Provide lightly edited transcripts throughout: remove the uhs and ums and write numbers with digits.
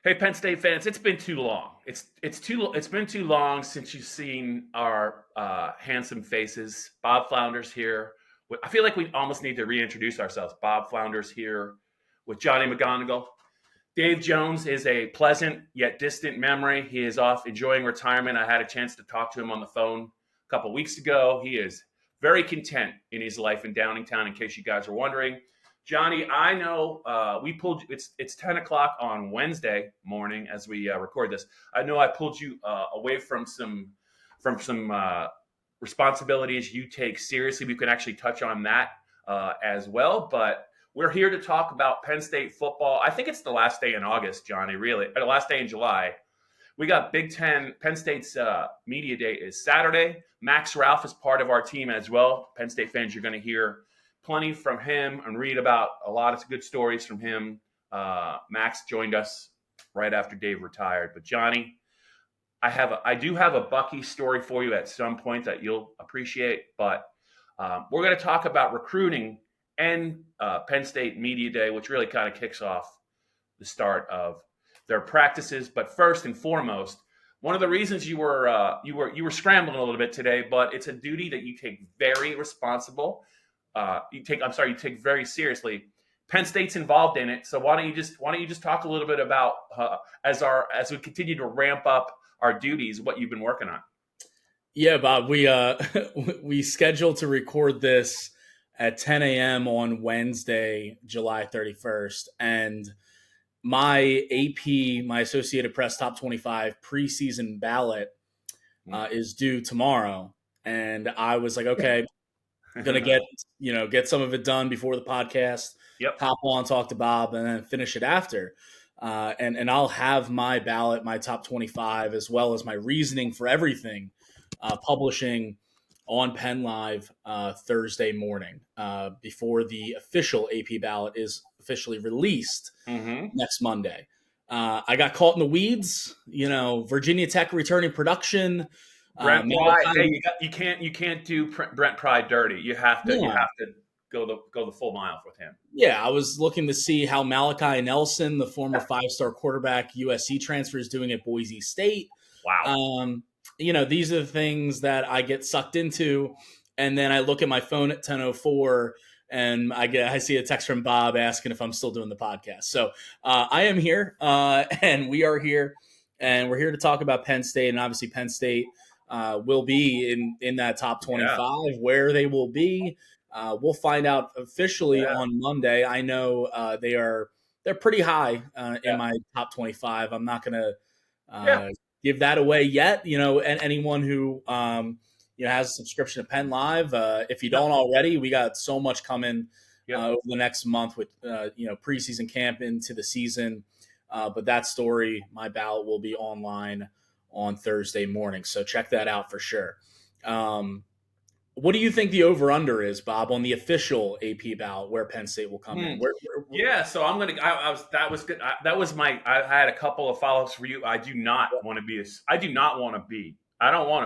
Hey, Penn State fans, it's been too long. It's been too long since you've seen our handsome faces. Bob Flounders here. I feel like we almost need to reintroduce ourselves. Bob Flounders here with Johnny McGonigal. Dave Jones is a pleasant yet distant memory. He is off enjoying retirement. I had a chance to talk to him on the phone a couple weeks ago. He is very content in his life in Downingtown, in case you guys are wondering. Johnny, I know we pulled. It's 10 o'clock on Wednesday morning as we record this. I know I pulled you away from some responsibilities you take seriously. We can actually touch on that as well. But we're here to talk about Penn State football. I think it's the last day in August, Johnny. Really, or the last day in July. We got Big Ten. Penn State's media day is Saturday. Max Ralph is part of our team as well. Penn State fans, you're going to hear plenty from him and read about a lot of good stories from him. Max joined us right after Dave retired. But Johnny, I do have a Buc-ee story for you at some point that you'll appreciate. But we're going to talk about recruiting and Penn State Media Day, which really kind of kicks off the start of their practices. But first and foremost, one of the reasons you were scrambling a little bit today, but it's a duty that you take very responsible. You take very seriously. Penn State's involved in it, so why don't you just talk a little bit about as we continue to ramp up our duties, what you've been working on? Yeah, Bob, we we scheduled to record this at 10 a.m. on Wednesday, July 31st, and my AP, my Associated Press Top 25 preseason ballot is due tomorrow, and I was like, okay. Gonna get some of it done before the podcast. Yep. Hop on, talk to Bob, and then finish it after. And I'll have my ballot, my top 25, as well as my reasoning for everything, publishing on PennLive Thursday morning before the official AP ballot is officially released next Monday. I got caught in the weeds. Virginia Tech returning production. Brent Pry, you can't do Brent Pry dirty. You have to go the full mile with him. Yeah, I was looking to see how Malachi Nelson, the former 5-star quarterback USC transfer, is doing at Boise State. Wow. These are the things that I get sucked into, and then I look at my phone at 10:04, and I see a text from Bob asking if I'm still doing the podcast. So I am here, and we are here, and we're here to talk about Penn State, and obviously Penn State will be in that top 25. Yeah. Where they will be, we'll find out officially on Monday. I know they're pretty high in my top 25. I'm not going to give that away yet. And anyone who has a subscription to PennLive, if you don't already, we got so much coming over the next month with preseason camp into the season. But that story, my ballot, will be online on Thursday morning. So check that out for sure. What do you think the over-under is, Bob, on the official AP ballot where Penn State will come in? So I'm going to – that was good. I had a couple of follow-ups for you. I don't want to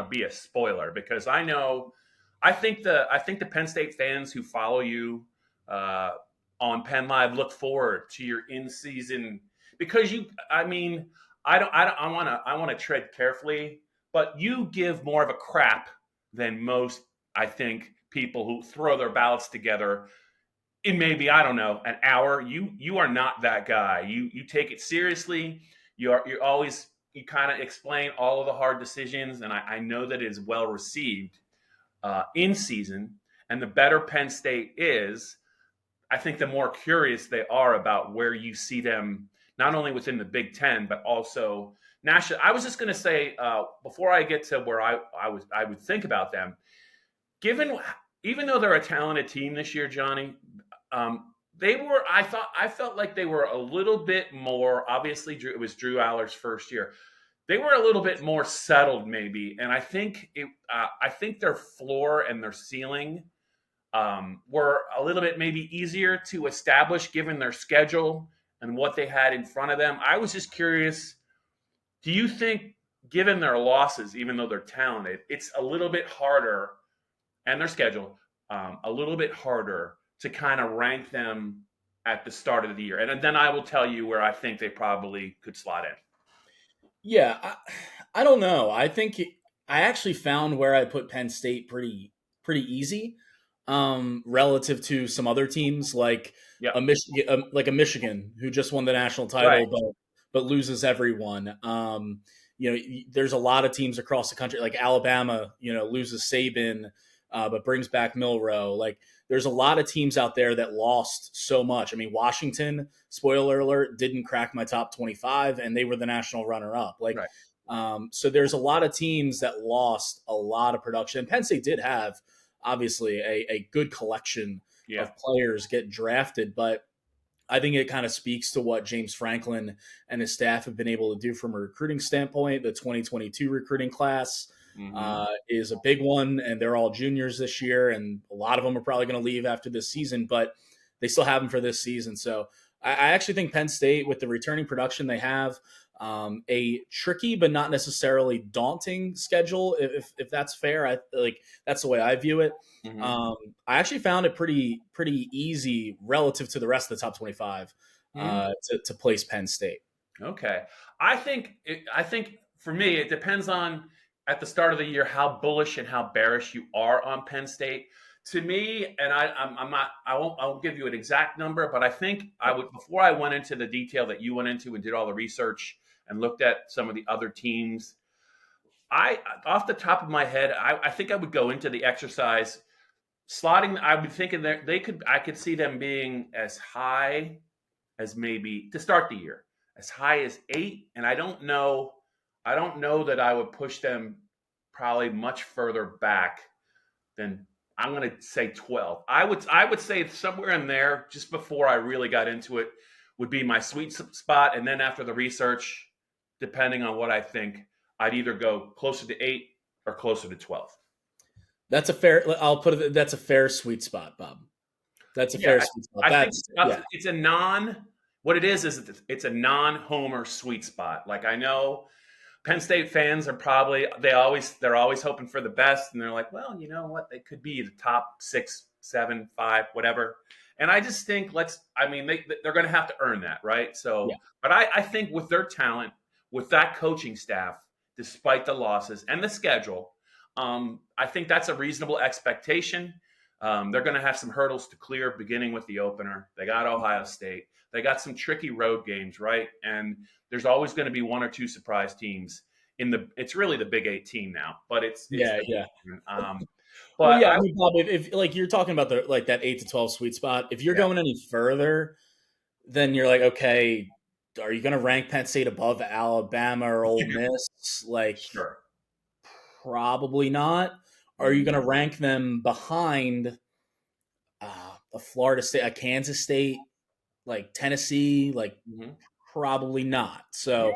be a spoiler because I think the Penn State fans who follow you on PennLive look forward to your in-season because I want to tread carefully, but you give more of a crap than most, I think, people who throw their ballots together in maybe, I don't know, an hour. You are not that guy. You take it seriously. You kind of explain all of the hard decisions, and I know that it is well received in season. And the better Penn State is, I think the more curious they are about where you see them, not only within the Big Ten, but also national. I was just going to say, before I get to where I would think about them, even though they're a talented team this year, Johnny, I felt like they were a little bit more, obviously it was Drew Aller's first year. They were a little bit more settled maybe. And I think their floor and their ceiling were a little bit maybe easier to establish given their schedule and what they had in front of them. I was just curious, do you think, given their losses, even though they're talented, it's a little bit harder, and their schedule, a little bit harder to kind of rank them at the start of the year, and then I will tell you where I think they probably could slot in. Yeah, I don't know. I think I actually found where I put Penn State pretty easy, relative to some other teams like Yep. a Michigan who just won the national Right. title, but loses everyone. There's a lot of teams across the country, like Alabama. Loses Saban, but brings back Milroe. Like, there's a lot of teams out there that lost so much. I mean, Washington, spoiler alert, didn't crack my top 25, and they were the national runner-up. Like, Right. so there's a lot of teams that lost a lot of production. And Penn State did have, obviously, a good collection Yeah. of players get drafted, but I think it kind of speaks to what James Franklin and his staff have been able to do from a recruiting standpoint. The 2022 recruiting class is a big one, and they're all juniors this year, and a lot of them are probably going to leave after this season, but they still have them for this season. So I actually think Penn State, with the returning production they have, a tricky but not necessarily daunting schedule, if that's fair. That's the way I view it. I actually found it pretty easy relative to the rest of the top 25 to place Penn State. Okay. I think for me, it depends on at the start of the year how bullish and how bearish you are on Penn State. To me, and I'm not, I won't give you an exact number, but I think I would, before I went into the detail that you went into and did all the research and looked at some of the other teams, off the top of my head, I think I would go into the exercise slotting. I would think I could see them being as high as, maybe to start the year, as high as 8. And I don't know that I would push them probably much further back than, I'm going to say 12. I would say somewhere in there, just before I really got into it, would be my sweet spot. And then after the research, depending on what I think, I'd either go closer to 8 or closer to 12. That's a fair. I'll put it. That's a fair sweet spot, Bob. That's a fair sweet spot. I think it's a non. What it is it's a non-homer sweet spot. Like, I know Penn State fans are probably they're always hoping for the best, and they're like, well, you know what, they could be the top 6, 7, 5, whatever. And I just think they're going to have to earn that, right? So, Yeah. But I think with their talent, with that coaching staff, despite the losses and the schedule, I think that's a reasonable expectation. They're going to have some hurdles to clear, beginning with the opener. They got Ohio State. They got some tricky road games, right? And there's always going to be one or two surprise teams it's really the Big 18 now, but it's yeah. But I mean, Bob, if like you're talking about that 8 to 12 sweet spot, if you're going any further, then you're like, okay, are you going to rank Penn State above Alabama or Ole Miss? Like, sure. Probably not. Are you going to rank them behind a Florida State, a Kansas State, like Tennessee? Like, probably not. So,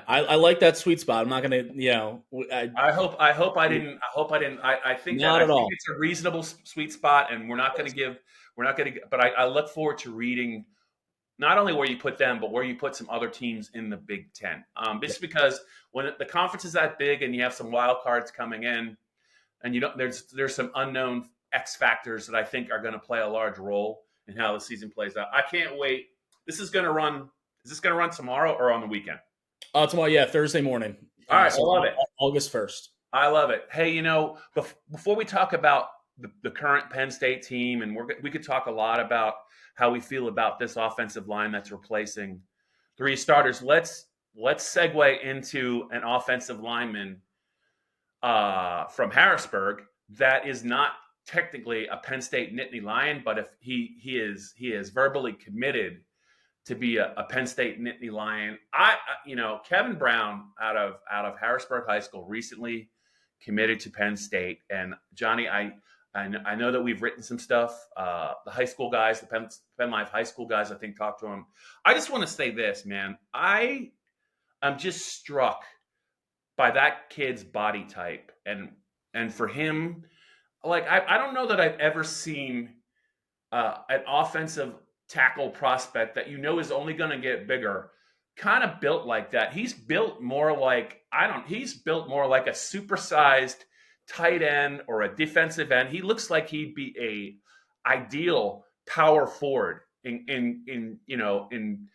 I like that sweet spot. I'm not going to, I hope I didn't. I think not at all. It's a reasonable sweet spot, and we're not going to. But I look forward to reading not only where you put them, but where you put some other teams in the Big Ten. Just because when the conference is that big and you have some wild cards coming in, and there's some unknown X factors that I think are going to play a large role in how the season plays out. I can't wait. Is this going to run tomorrow or on the weekend? Tomorrow, Thursday morning. All right, I love it. August 1st. I love it. Hey, before we talk about the current Penn State team, and we could talk a lot about how we feel about this offensive line that's replacing 3 starters. Let's segue into an offensive lineman from Harrisburg that is not technically a Penn State Nittany Lion, but if he is verbally committed to be a Penn State Nittany Lion. Kevin Brown out of Harrisburg High School recently committed to Penn State, and Johnny, I know that we've written some stuff. The high school guys, the PennLive high school guys, I think, talked to him. I just want to say this, man. I am just struck by that kid's body type, and for him, like I don't know that I've ever seen an offensive tackle prospect that is only going to get bigger, kind of built like that. He's built more like a supersized tight end or a defensive end. He looks like he'd be a ideal power forward in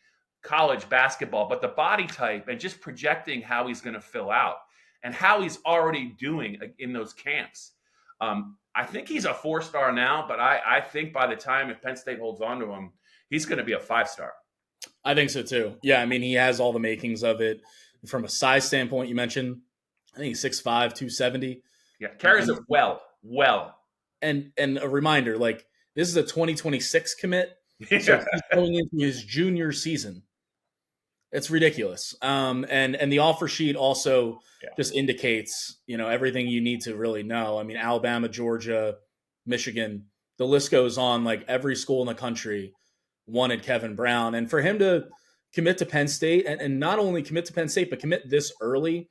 college basketball, but the body type and just projecting how he's going to fill out and how he's already doing in those camps. I think he's a 4-star now, but I think by the time if Penn State holds on to him, he's going to be a 5-star. I think so too. Yeah, I mean, he has all the makings of it. From a size standpoint, you mentioned, I think he's 6'5", 270. Yeah, carries it well. And a reminder, like, this is a 2026 commit, Yeah. so he's going into his junior season. It's ridiculous. And the offer sheet also just indicates, everything you need to really know. I mean, Alabama, Georgia, Michigan, the list goes on. Like, every school in the country wanted Kevin Brown. And for him to commit to Penn State, and not only commit to Penn State, but commit this early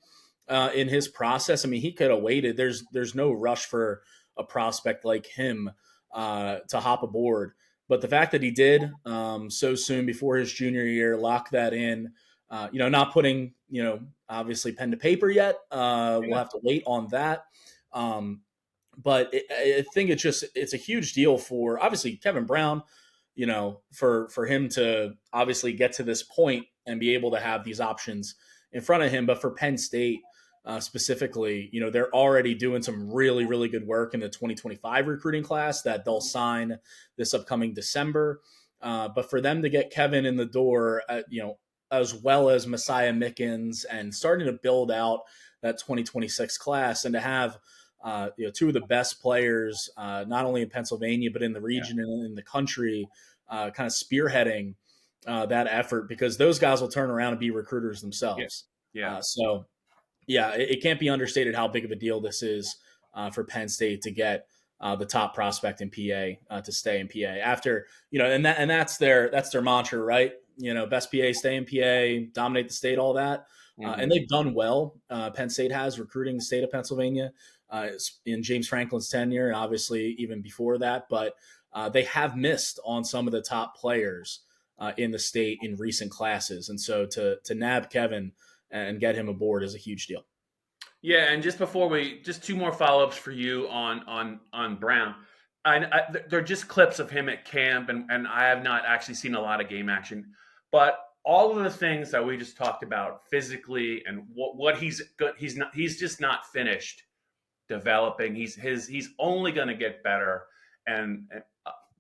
in his process. I mean, he could have waited. There's no rush for a prospect like him to hop aboard. But the fact that he did so soon before his junior year, lock that in, not putting, obviously pen to paper yet. We'll have to wait on that. But I think it's a huge deal for, obviously, Kevin Brown, for him to obviously get to this point and be able to have these options in front of him. But for Penn State specifically, they're already doing some really, really good work in the 2025 recruiting class that they'll sign this upcoming December. But for them to get Kevin in the door, as well as Messiah Mickens, and starting to build out that 2026 class, and to have two of the best players, not only in Pennsylvania, but in the region and in the country, kind of spearheading that effort, because those guys will turn around and be recruiters themselves. It can't be understated how big of a deal this is for Penn State to get the top prospect in PA to stay in PA after, and that's their mantra, right? Best PA, stay in PA, dominate the state, all that. And they've done well. Penn State has, recruiting the state of Pennsylvania in James Franklin's tenure, and obviously even before that. But they have missed on some of the top players in the state in recent classes. And so to nab Kevin and get him aboard is a huge deal. Yeah, and just two more follow-ups for you on Brown. They're just clips of him at camp, and I have not actually seen a lot of game action. But all of the things that we just talked about physically and what he's he's just not finished developing. He's only going to get better,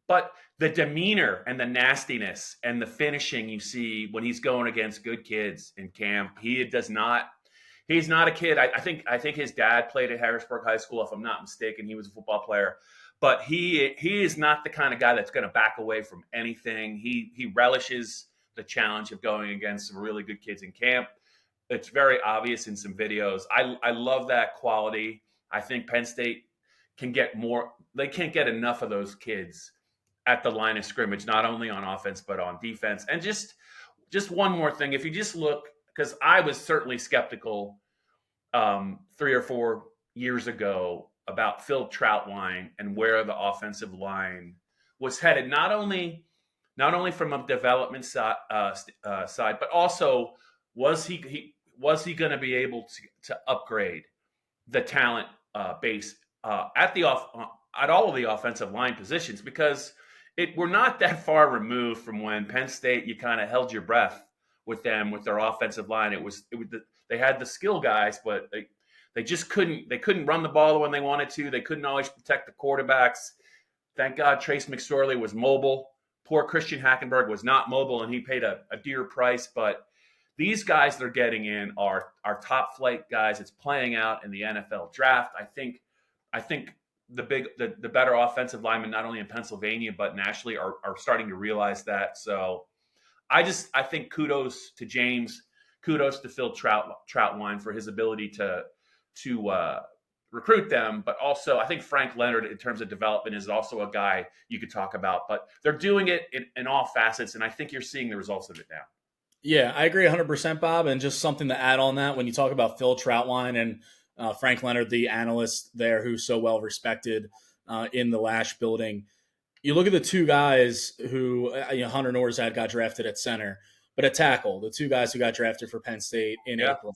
but the demeanor and the nastiness and the finishing you see when he's going against good kids in camp, he's not a kid. I think his dad played at Harrisburg High School, if I'm not mistaken. He was a football player, but he is not the kind of guy that's going to back away from anything. He relishes the challenge of going against some really good kids in camp. It's very obvious in some videos. I love that quality. I think Penn State can get more. They can't get enough of those kids at the line of scrimmage, not only on offense but on defense. And just one more thing, if you just look, because I was certainly skeptical 3 or 4 years ago about Phil Troutwine and where the offensive line was headed, not only from a development side, but also was he going to be able to upgrade the talent base at all of the offensive line positions, because we're not that far removed from when Penn State, you kind of held your breath with them, with their offensive line. They had the skill guys, but they just couldn't run the ball when they wanted to. They couldn't always protect the quarterbacks. Thank God Trace McSorley was mobile. Poor Christian Hackenberg was not mobile, and he paid a dear price. But these guys they're getting in are top flight guys. It's playing out in the NFL draft. I think the better offensive linemen, not only in Pennsylvania but nationally, are starting to realize that. So I think kudos to James, kudos to Phil Troutwine for his ability to recruit them, but also I think Frank Leonard, in terms of development, is also a guy you could talk about. But they're doing it in all facets, and I think you're seeing the results of it now. Yeah, I agree 100%, Bob. And just something to add on that, when you talk about Phil Troutwine and Frank Leonard, the analyst there who's so well respected in the Lash building, you look at the two guys who, Hunter Norzad got drafted at center, but at tackle, the two guys who got drafted for Penn State in April,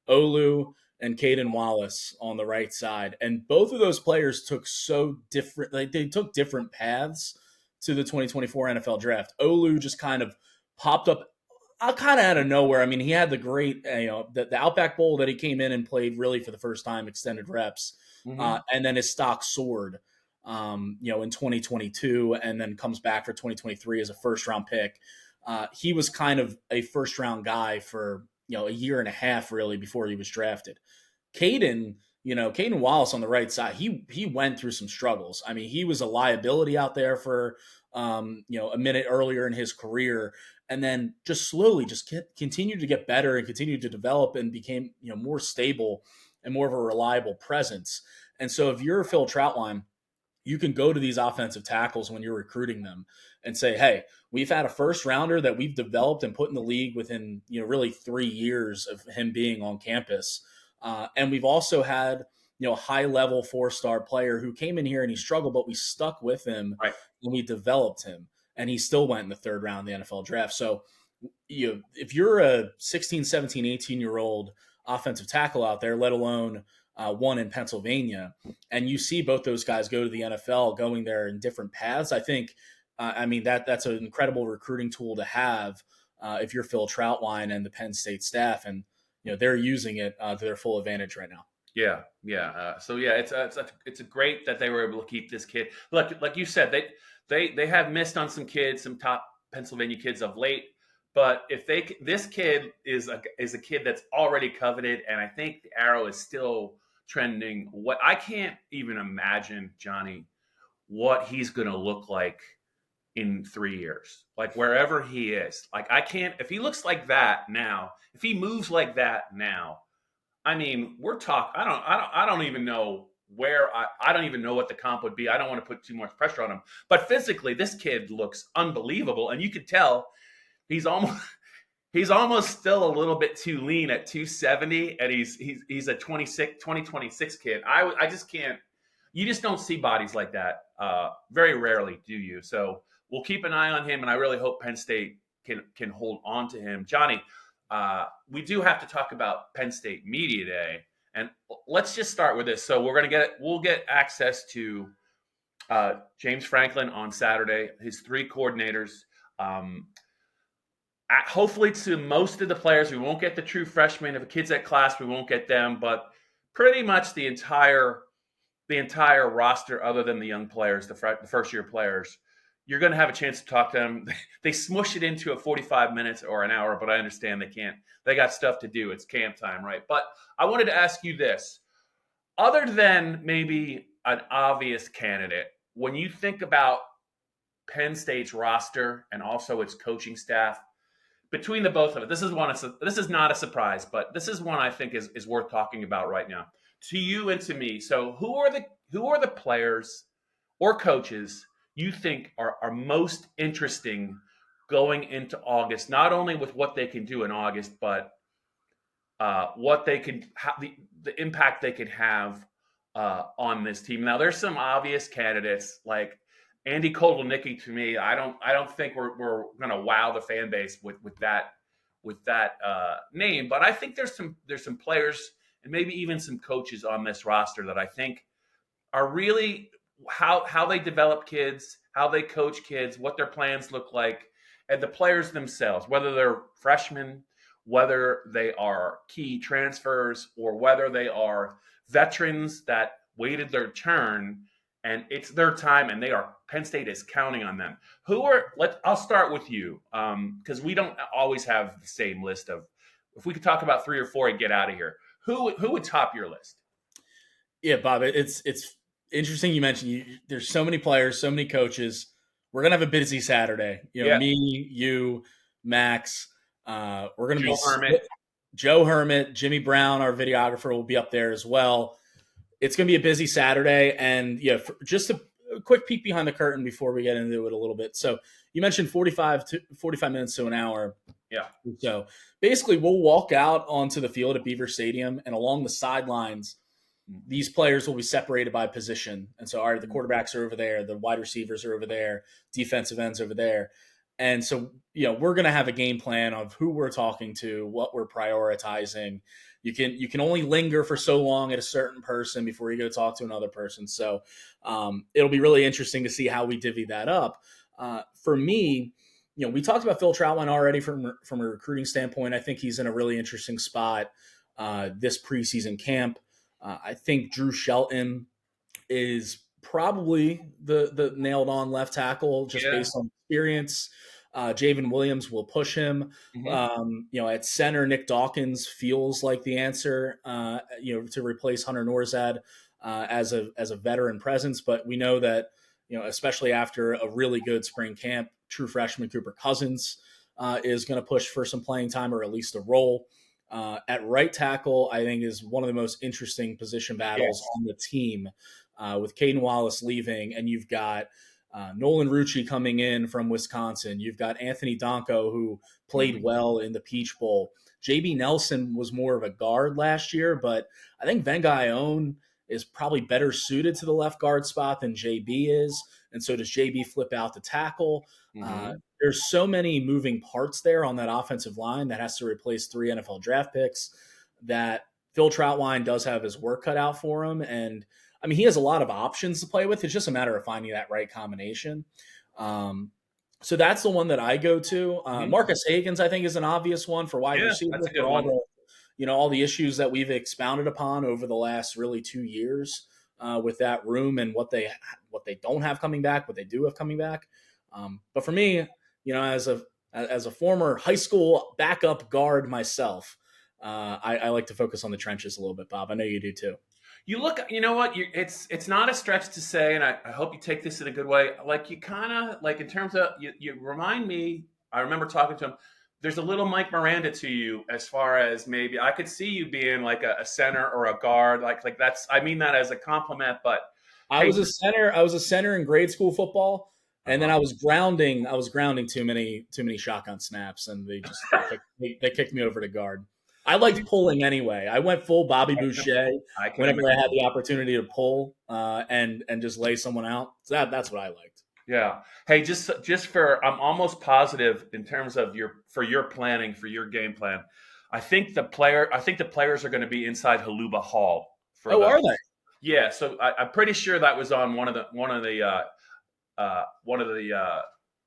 Olu and Caden Wallace on the right side. And both of those players took they took different paths to the 2024 NFL draft. Olu just kind of popped up kind of out of nowhere. I mean, he had the great, the Outback Bowl that he came in and played really for the first time, extended reps. And then his stock soared, in 2022, and then comes back for 2023 as a first-round pick. He was kind of a first-round guy for, a year and a half, really, before he was drafted. Caden Wallace on the right side, he went through some struggles. I mean, he was a liability out there for, a minute earlier in his career, and then just slowly continued to get better and continued to develop and became, more stable and more of a reliable presence. And so if you're Phil Troutline, you can go to these offensive tackles when you're recruiting them and say, hey, we've had a first rounder that we've developed and put in the league within, really 3 years of him being on campus. And we've also had, a high level 4-star player who came in here and he struggled, but we stuck with him Right. and we developed him, and he still went in the third round of the NFL draft. So if you're a 16, 17, 18-year-old offensive tackle out there, let alone one in Pennsylvania, and you see both those guys go to the NFL, going there in different paths, I think, that's an incredible recruiting tool to have if you're Phil Troutline and the Penn State staff, and they're using it to their full advantage right now. Yeah. It's a great that they were able to keep this kid. Like you said, they have missed on some kids, some top Pennsylvania kids of late. But this kid is a kid that's already coveted, and I think the arrow is still trending. What I can't even imagine, Johnny, what he's going to look like in 3 years, like wherever he is. Like I can't. If he looks like that now, if he moves like that now, I mean, we're talking. I don't even know where. I don't even know what the comp would be. I don't want to put too much pressure on him. But physically, this kid looks unbelievable, and you could tell. He's almost still a little bit too lean at 270, and he's a 2026 kid. I just can't. You just don't see bodies like that very rarely, do you? So we'll keep an eye on him, and I really hope Penn State can hold on to him. Johnny, we do have to talk about Penn State Media Day, and let's just start with this. So we'll get access to James Franklin on Saturday, his 3 coordinators. Hopefully to most of the players. We won't get the true freshmen. If a kid's at class, we won't get them, but pretty much the entire roster, other than the young players, the first year players, you're going to have a chance to talk to them. They smush it into a 45 minutes or an hour, but I understand they can't. They got stuff to do. It's camp time, right? But I wanted to ask you this. Other than maybe an obvious candidate, when you think about Penn State's roster and also its coaching staff, between the both of it, this is not a surprise, but this is one I think is worth talking about right now to you and to me. So who are the players or coaches you think are most interesting going into August, not only with what they can do in August, but what they can the impact they could have on this team? Now, there's some obvious candidates like Andy Kotelnicki. To me, I don't think we're going to wow the fan base with that name, but I think there's some players and maybe even some coaches on this roster that I think are really how they develop kids, how they coach kids, what their plans look like, and the players themselves, whether they're freshmen, whether they are key transfers, or whether they are veterans that waited their turn and it's their time, and Penn State is counting on them. I'll start with you, because we don't always have the same list of. If we could talk about 3 or 4 and get out of here, who would top your list? Yeah, Bob, it's interesting you mentioned there's so many players, so many coaches. We're gonna have a busy Saturday. Me, you, Max. We're gonna be Joe Hermit, Jimmy Brown, our videographer, will be up there as well. It's going to be a busy Saturday, and just a quick peek behind the curtain before we get into it a little bit. So you mentioned 45 minutes to an hour. Yeah. So basically, we'll walk out onto the field at Beaver Stadium, and along the sidelines, these players will be separated by position. And so, all right, the quarterbacks are over there, the wide receivers are over there, defensive ends over there. And so, we're going to have a game plan of who we're talking to, what we're prioritizing. You can only linger for so long at a certain person before you go talk to another person. So it'll be really interesting to see how we divvy that up. For me, we talked about Phil Troutwine already from a recruiting standpoint. I think he's in a really interesting spot this preseason camp. I think Drew Shelton is probably the nailed on left tackle just Yeah. based on experience. Javen Williams will push him. Hmm. At center, Nick Dawkins feels like the answer, to replace Hunter Norzad as a veteran presence. But we know that, especially after a really good spring camp, true freshman Cooper Cousins is going to push for some playing time or at least a role. At right tackle, I think is one of the most interesting position battles Yes. on the team with Caden Wallace leaving, and you've got Nolan Rucci coming in from Wisconsin. You've got Anthony Donko, who played Hmm. well in the Peach Bowl. JB Nelson was more of a guard last year, but I think Venga Ione is probably better suited to the left guard spot than JB is. And so does JB flip out to tackle. Hmm. There's so many moving parts there on that offensive line that has to replace 3 NFL draft picks that Phil Troutwine does have his work cut out for him. And I mean, he has a lot of options to play with. It's just a matter of finding that right combination. So that's the one that I go to. Hmm. Marcus Hagans, I think, is an obvious one for wide Yeah, receiver that's a for good one. all the issues that we've expounded upon over the last really 2 years with that room and what they don't have coming back, what they do have coming back. But for me, as a former high school backup guard myself, I like to focus on the trenches a little bit, Bob. I know you do too. You look, you know what? It's not a stretch to say, and I hope you take this in a good way. Like you kind of like in terms of you remind me. I remember talking to him. There's a little Mike Miranda to you, as far as maybe I could see you being like a center or a guard. Like that's I mean that as a compliment, but I hey, was a center. I was a center in grade school football, and then uh-huh. I was grounding. I was grounding too many shotgun snaps, and they kicked me over to guard. I liked pulling anyway. I went full Bobby Boucher I can whenever I had imagine. the opportunity to pull and just lay someone out. So that's what I liked. Yeah. Hey, just for I'm almost positive in terms of your planning for your game plan. I think the players are going to be inside Haluba Hall for Oh, the are they? yeah. So I'm pretty sure that was on one of the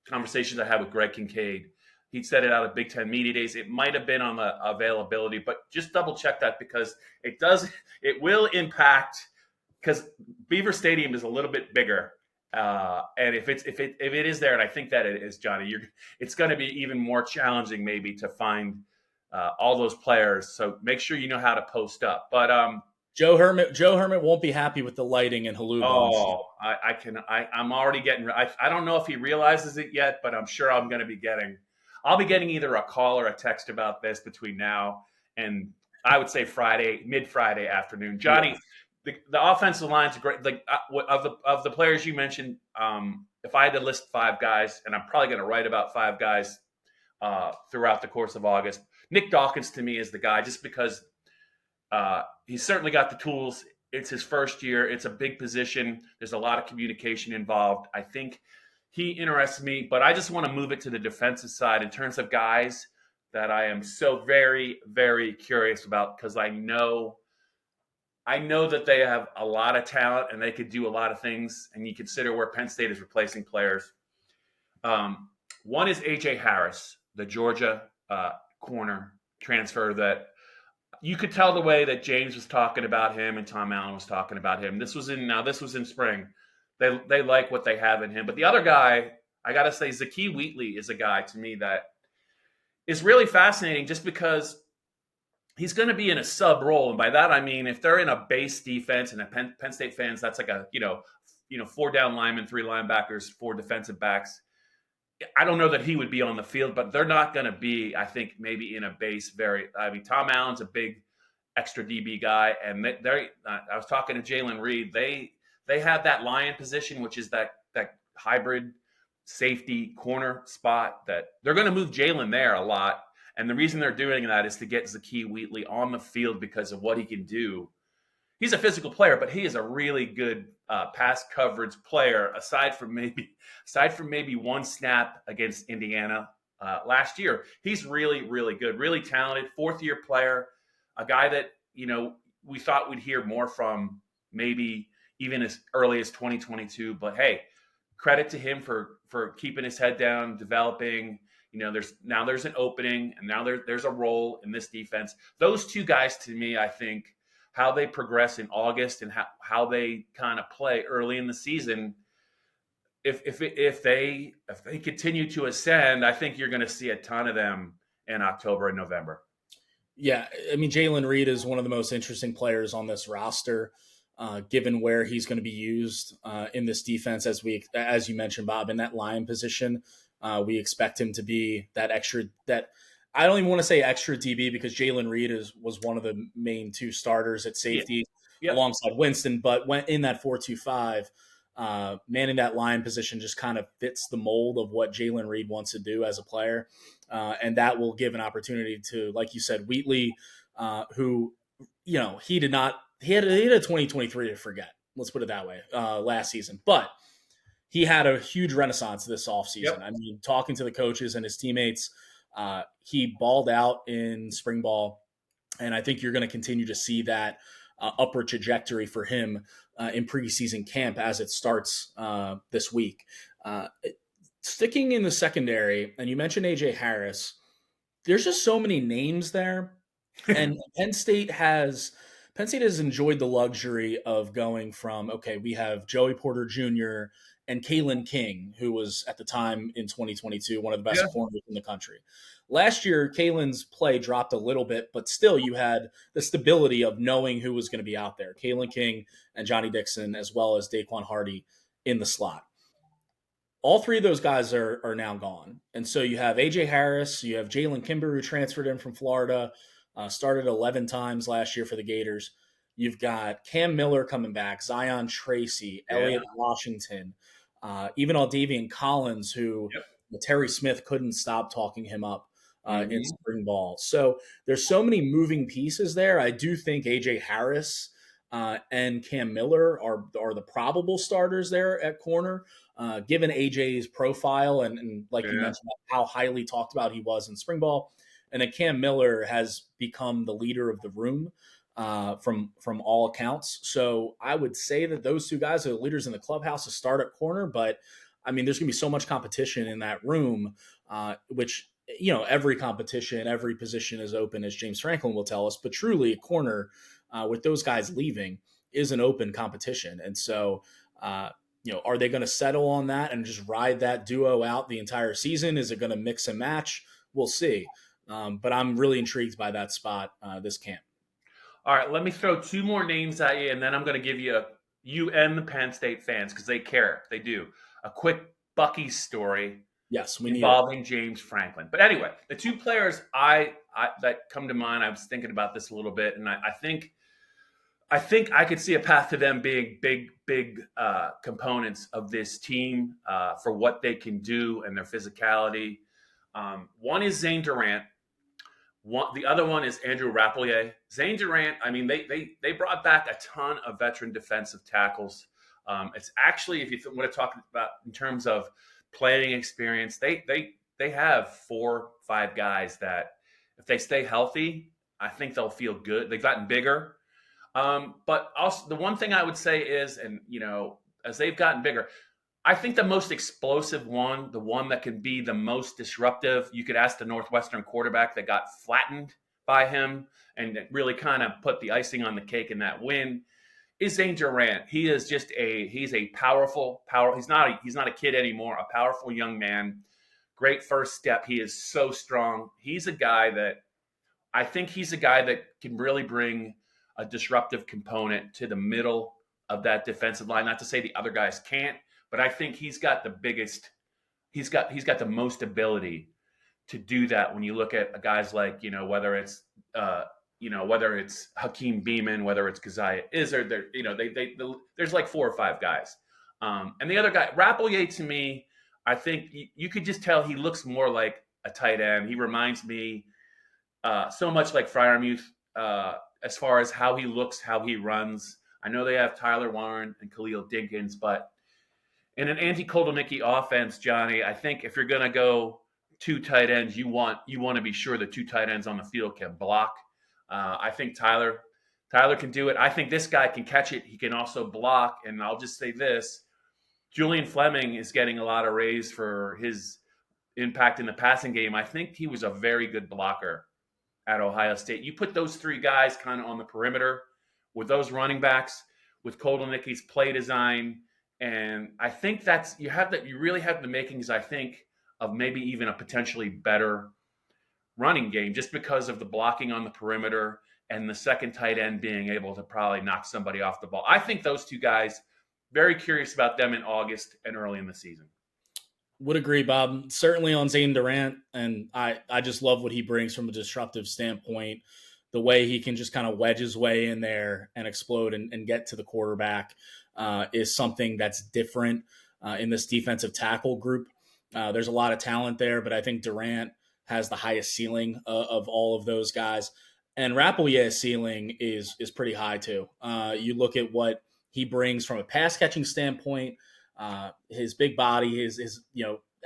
conversations I had with Greg Kincaid. He said it out of Big Ten Media Days. It might have been on the availability, but just double check that because it will impact because Beaver Stadium is a little bit bigger. And if it is there, and I think that it is, Johnny, it's going to be even more challenging maybe to find all those players. So make sure you know how to post up. But Joe Hermit won't be happy with the lighting in Haluba. oh, I'm already getting. I don't know if he realizes it yet, but I'm sure I'll be getting either a call or a text about this between now and I would say mid Friday afternoon. Yeah. Johnny, the offensive line's great. Like of the players you mentioned, if I had to list 5 guys, and I'm probably going to write about 5 guys throughout the course of August, Nick Dawkins to me is the guy, just because he's certainly got the tools. It's his first year. It's a big position. There's a lot of communication involved. I think he interests me, but I just want to move it to the defensive side in terms of guys that I am so very, very curious about because I know that they have a lot of talent and they could do a lot of things. And you consider where Penn State is replacing players. One is AJ Harris, the Georgia corner transfer that you could tell the way that James was talking about him and Tom Allen was talking about him. This was in spring. They like what they have in him. But the other guy, I got to say, Zakee Wheatley is a guy to me that is really fascinating just because he's going to be in a sub role. And by that, I mean, if they're in a base defense and Penn State fans, that's like a, 4 down linemen, 3 linebackers, 4 defensive backs. I don't know that he would be on the field, but they're not going to be, I think, maybe in a base Tom Allen's a big extra DB guy. And I was talking to Jalen Reed. They have that lion position, which is that hybrid safety corner spot that they're going to move Jalen there a lot. And the reason they're doing that is to get Zakee Wheatley on the field because of what he can do. He's a physical player, but he is a really good pass coverage player. Aside from maybe one snap against Indiana last year, he's really, really good, really talented. 4th-year player, a guy that we thought we'd hear more from, maybe even as early as 2022. But hey, credit to him for for keeping his head down, developing. There's an opening, and now there's a role in this defense. Those two guys, to me, I think how they progress in August and how they kind of play early in the season. If they continue to ascend, I think you're going to see a ton of them in October and November. Yeah, I mean, Jalen Reed is one of the most interesting players on this roster, given where he's going to be used in this defense. As you mentioned, Bob, in that line position, we expect him to be that extra. That I don't even want to say extra DB because Jalen Reed was one of the main two starters at safety alongside Winston. But when in that 4-2-5, manning that line position just kind of fits the mold of what Jalen Reed wants to do as a player. And that will give an opportunity to, like you said, Wheatley, who, he had a 2023 to forget. Let's put it that way, last season. But he had a huge renaissance this offseason. Yep. I mean, talking to the coaches and his teammates, he balled out in spring ball. And I think you're going to continue to see that upward trajectory for him in preseason camp as it starts this week. Sticking in the secondary, and you mentioned A.J. Harris, there's just so many names there. And Penn State has enjoyed the luxury of going from, okay, we have Joey Porter Jr. and Kalen King, who was at the time in 2022 one of the best corners in the country. Last year, Kalen's play dropped a little bit, but still you had the stability of knowing who was going to be out there. Kalen King and Johnny Dixon, as well as Daquan Hardy in the slot. All three of those guys are now gone. And so you have A.J. Harris, you have Jalen Kimber, who transferred in from Florida, started 11 times last year for the Gators. You've got Cam Miller coming back, Zion Tracy, Elliott Washington, even Aldavian Collins, who Terry Smith couldn't stop talking him up in spring ball. So there's so many moving pieces there. I do think A.J. Harris and Cam Miller are the probable starters there at corner, given AJ's profile and like you mentioned, how highly talked about he was in spring ball. And then Cam Miller has become the leader of the room from all accounts. So I would say that those two guys are the leaders in the clubhouse to start at corner. But, I mean, there's going to be so much competition in that room, which, every competition, every position is open, as James Franklin will tell us. But truly, a corner with those guys leaving is an open competition. And so, are they going to settle on that and just ride that duo out the entire season? Is it going to mix and match? We'll see. But I'm really intrigued by that spot this camp. All right, let me throw two more names at you, and then I'm going to give you and the Penn State fans, because they care. They do. A quick Buc-ee story involving James Franklin. But anyway, the two players that come to mind, I was thinking about this a little bit, and I think I could see a path to them being big components of this team for what they can do and their physicality. One is Zane Durant. The other one is Andrew Rappleyea. Zane Durant, I mean, they brought back a ton of veteran defensive tackles. It's actually, if you want to talk about in terms of playing experience, they have 4-5 guys that, if they stay healthy, I think they'll feel good. They've gotten bigger. But also, the one thing I would say is, and as they've gotten bigger, I think the most explosive one, the one that can be the most disruptive, you could ask the Northwestern quarterback that got flattened by him and really kind of put the icing on the cake in that win, is Zane Durant. He is just he's a powerful, he's not a kid anymore, a powerful young man. Great first step. He is so strong. I think he's a guy that can really bring a disruptive component to the middle of that defensive line. Not to say the other guys can't, but I think he's got the most ability to do that. When you look at guys like, whether it's Hakeem Beamon, whether it's Keziah Izzard, there's like 4 or 5 guys. And the other guy, Rappleyea, to me, I think you could just tell he looks more like a tight end. He reminds me so much like Freiermuth as far as how he looks, how he runs. I know they have Tyler Warren and Khalil Dinkins, but in an Andy Kotelnicki offense, Johnny, I think if you're going to go 2 tight ends, you want to be sure the 2 tight ends on the field can block. I think Tyler can do it. I think this guy can catch it. He can also block. And I'll just say this. Julian Fleming is getting a lot of raise for his impact in the passing game. I think he was a very good blocker at Ohio State. You put those three guys kind of on the perimeter with those running backs, with Koldenicki's play design, and I think you really have the makings, I think, of maybe even a potentially better running game just because of the blocking on the perimeter and the second tight end being able to probably knock somebody off the ball. I think those two guys, very curious about them in August and early in the season. Would agree, Bob. Certainly on Zane Durant, and I just love what he brings from a disruptive standpoint. The way he can just kind of wedge his way in there and explode and get to the quarterback is something that's different in this defensive tackle group. There's a lot of talent there, but I think Durant has the highest ceiling of all of those guys. And Rappley's ceiling is pretty high too. You look at what he brings from a pass catching standpoint, his big body, his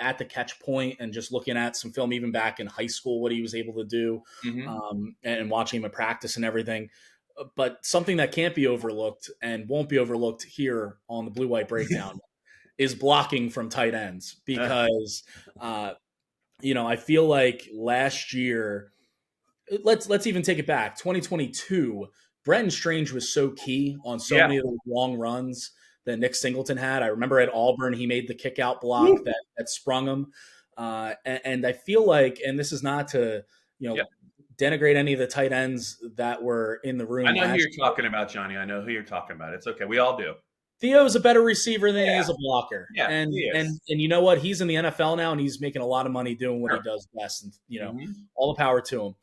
at the catch point, and just looking at some film even back in high school, what he was able to do, and watching him at practice and everything. But something that can't be overlooked and won't be overlooked here on the Blue White Breakdown is blocking from tight ends, because I feel like last year, let's even take it back, 2022, Brenton Strange was so key on so many of those long runs that Nick Singleton had. I remember at Auburn, he made the kick out block that sprung him. And I feel like, and this is not to, denigrate any of the tight ends that were in the room. I know who you're talking about, Johnny. I know who you're talking about. It's okay. We all do. Theo's a better receiver than he is a blocker. Yeah, and you know what? He's in the NFL now, and he's making a lot of money doing what he does best. And, all the power to him.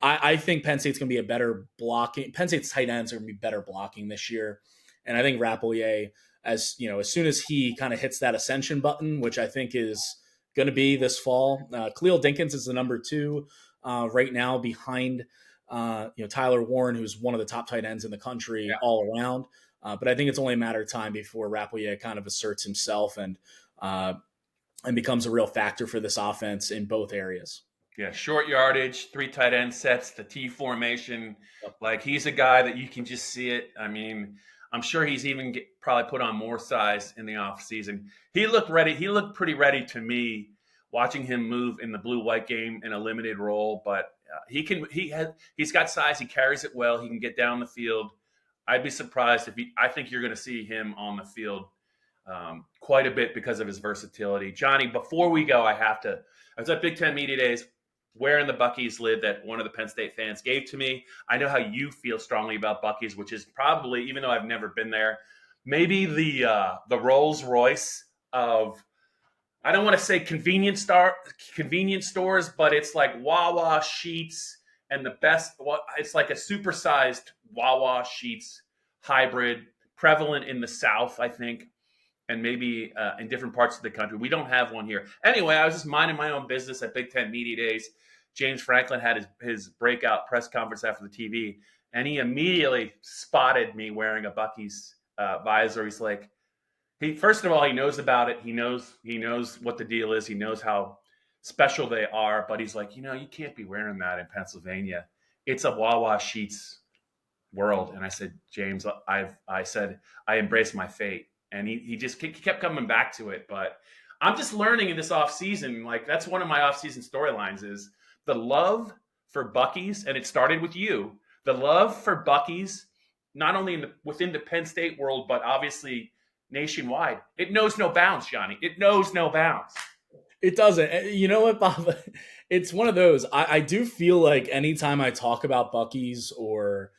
I think Penn State's going to be a better blocking. Penn State's tight ends are going to be better blocking this year. And I think Rappley, as soon as he kind of hits that ascension button, which I think is going to be this fall, Khalil Dinkins is the number 2 right now behind, Tyler Warren, who's one of the top tight ends in the country all around. But I think it's only a matter of time before Rappley kind of asserts himself and becomes a real factor for this offense in both areas. Yeah, short yardage, 3 tight end sets, the T formation. Like, he's a guy that you can just see it. I mean, I'm sure he's even probably put on more size in the offseason. He looked ready. He looked pretty ready to me watching him move in the blue-white game in a limited role. But he's got size. He carries it well. He can get down the field. I'd be surprised I think you're going to see him on the field quite a bit because of his versatility. Johnny, before we go, I was at Big Ten Media Days wearing the Buc-ee's lid that one of the Penn State fans gave to me. I know how you feel strongly about Buc-ee's, which is probably, even though I've never been there, maybe the Rolls Royce of, I don't want to say convenience stores, but it's like Wawa Sheetz and the best. It's like a supersized Wawa Sheetz hybrid, prevalent in the South, I think, and maybe in different parts of the country. We don't have one here. Anyway, I was just minding my own business at Big Ten Media Days. James Franklin had his breakout press conference after the TV, and he immediately spotted me wearing a Buc-ee's visor. He's like, first of all, he knows about it. He knows what the deal is. He knows how special they are. But he's like, you can't be wearing that in Pennsylvania. It's a Wawa Sheetz world. And I said, James, I said I embrace my fate. And he kept coming back to it. But I'm just learning in this off season. Like, that's one of my off season storylines is the love for Buc-ee's, and it started with you. The love for Buc-ee's, not only within the Penn State world, but obviously nationwide. It knows no bounds, Johnny. It knows no bounds. It doesn't. You know what, Bob? It's one of those. I do feel like anytime I talk about Buc-ee's or,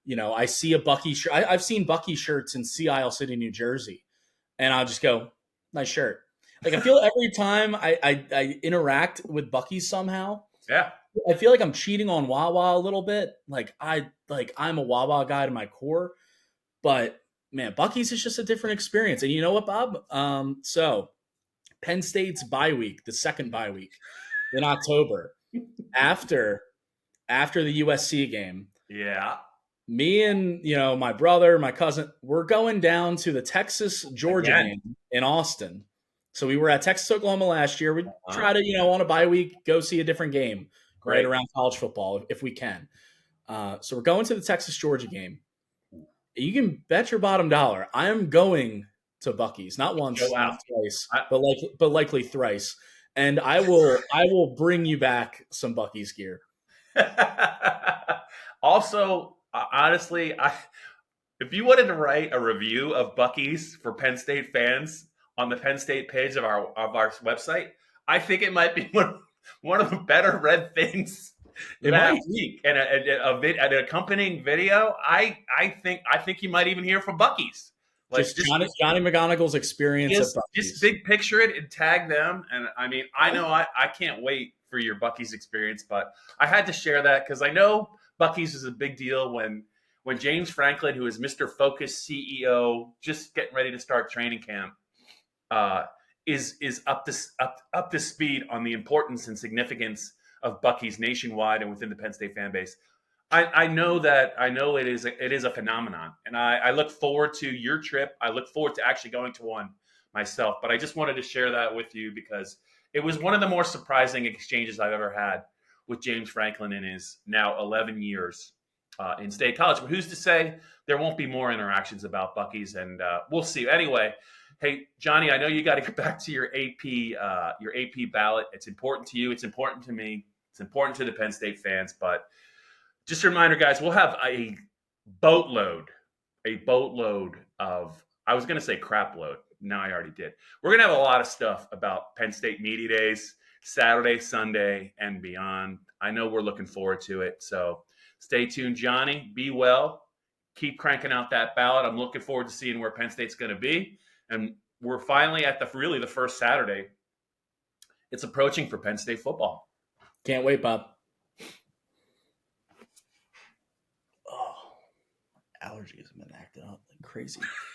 I see a Buc-ee shirt. I've seen Buc-ee shirts in Sea Isle City, New Jersey, and I'll just go, nice shirt. Like, I feel every time I interact with Buc-ee's somehow, I feel like I'm cheating on Wawa a little bit. I'm a Wawa guy to my core, but man, Buc-ee's is just a different experience. And you know what, Bob? So Penn State's bye week, the second bye week in October, after the USC game. Yeah. Me and, my brother, my cousin, we're going down to the Texas-Georgia game in Austin. So we were at Texas-Oklahoma last year. We try to, on a bye week, go see a different game right around college football if we can. So we're going to the Texas-Georgia game. You can bet your bottom dollar I am going to Buc-ee's, not once, Go out. not twice, I, but likely thrice. And I will bring you back some Buc-ee's gear. Also, honestly, if you wanted to write a review of Buc-ee's for Penn State fans on the Penn State page of our website, I think it might be one of the better read things that week. And an accompanying video, I think you might even hear from Buc-ee's. Like Just Johnny McGonigal's experience at Buc-ee's. Just big picture it and tag them. And I mean, I know I can't wait for your Buc-ee's experience, but I had to share that because I know Buc-ee's is a big deal when James Franklin, who is Mr. Focus CEO, just getting ready to start training camp, is up to speed on the importance and significance of Buc-ee's nationwide and within the Penn State fan base. I know it is a phenomenon, and I look forward to your trip. I look forward to actually going to one myself. But I just wanted to share that with you because it was one of the more surprising exchanges I've ever had with James Franklin in his now 11 years in State College. But who's to say there won't be more interactions about Buc-ee's, and we'll see. Anyway, hey Johnny, I know you got to get back to your AP ballot. It's important to you. It's important to me. It's important to the Penn State fans. But just a reminder, guys, we'll have a boatload of, I was going to say crap load. No, I already did. We're going to have a lot of stuff about Penn State Media Days, Saturday, Sunday, and beyond. I know we're looking forward to it. So stay tuned, Johnny. Be well. Keep cranking out that ballot. I'm looking forward to seeing where Penn State's going to be. And we're finally at the first Saturday. It's approaching for Penn State football. Can't wait, Bob. Allergies have been acting up like crazy.